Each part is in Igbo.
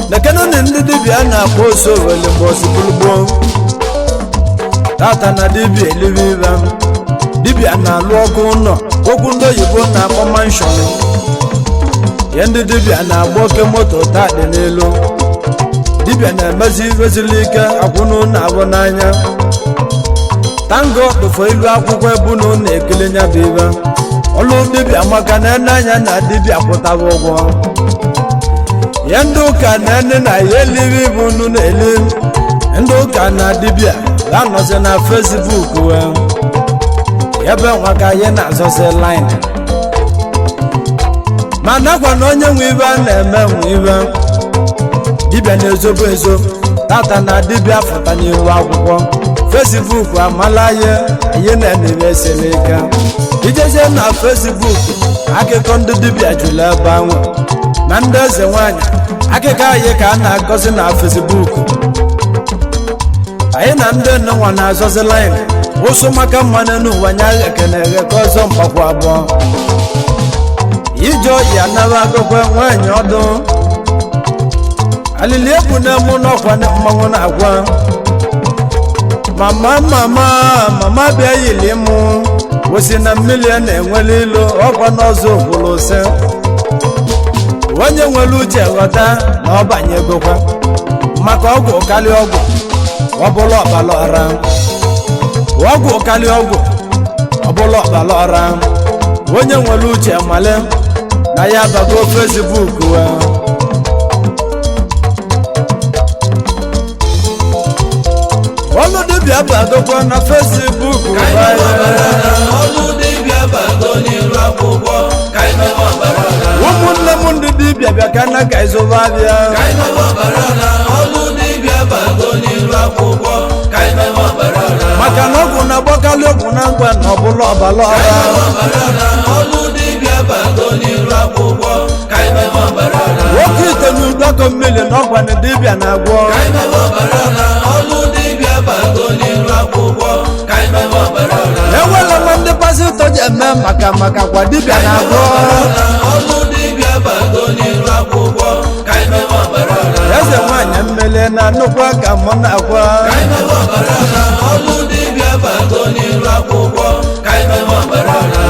nekene ndị dibịa na-akpọ oso wele mbosi bulugbo tata na dibịa eliwe ibe dibịa na-alụ ọkụ ụlọ okwu ndị oyibo na-akpọ manshọn ya ndị dibịa na-agba oke moto taa dị n'elu dibịa na-emezi iwezili ike akwụnụ na-abụ n'anya tango dụfọ ilu akwụkwọ ebunu na-ekele nya bụ ibe ọlụ dibịa maka na ene anya na dibịa kwụtaba ụgwọ ya ndị ụka na ene na ya eliwe ibu unu na-eli ndị ụka na dibịa ga-anọzi na Facebook ebe nwaka ya na-azọzi line ma nakwa na onye nwe ibe a na-eme nwe ibe dibịa na-ezobo ezo tata na dibịa fụta n'ihu akwụkwọ Facebook amala ya ihe na-eme esele ike ijezie na Facebook akụkọ ndị dibịa jụrụ ebe ahụ na ndị eze nwanyị akụkọ anyị ka a na-agọzi na Facebook anyị na ndị nnenwa na-azọzi line ụsụ maka mmanụ n'ụwa nya ekene ka ọzọ mgbakwa abụọ ije ya naba agụkwe nwanyị ọdụ alili egwu na-emu n'ọkwa mmanwụ na-agwa mama bịa yili mụ wosi na mmiri na-enwele ilu ọkwa n'ọzọ okwulu ose onye nwere uche ghọta na ọ banyegokwa maka ọgwụ karịa ọgwụ ọbụla ọbala ọra ọgwụ karịa ọgwụ ọbụla ọbala ọra onye nwere uche male na ya bago Facebook ọlụ dibịa bagokwa na Facebook ụmụnne m ndị dibịa bịa ka na ka ịzụba bịa maka na ọgwụ na-agbakarị ọgwụ na ngwa na ọbụla ọbala ọra nwoke ite n'ụdọkọ mmiri na ọgwa na dibịa na-agwọ ewela nwa ndị pasịtọ ji eme maka kwa dibịa na-agwọ eze nwanyị mmele na nnukwu aka mụ na-agwa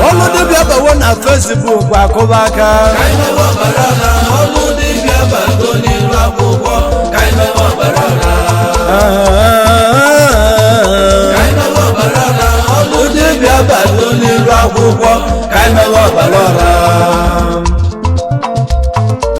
ọlụ dibịa bawo na Facebook akụba aka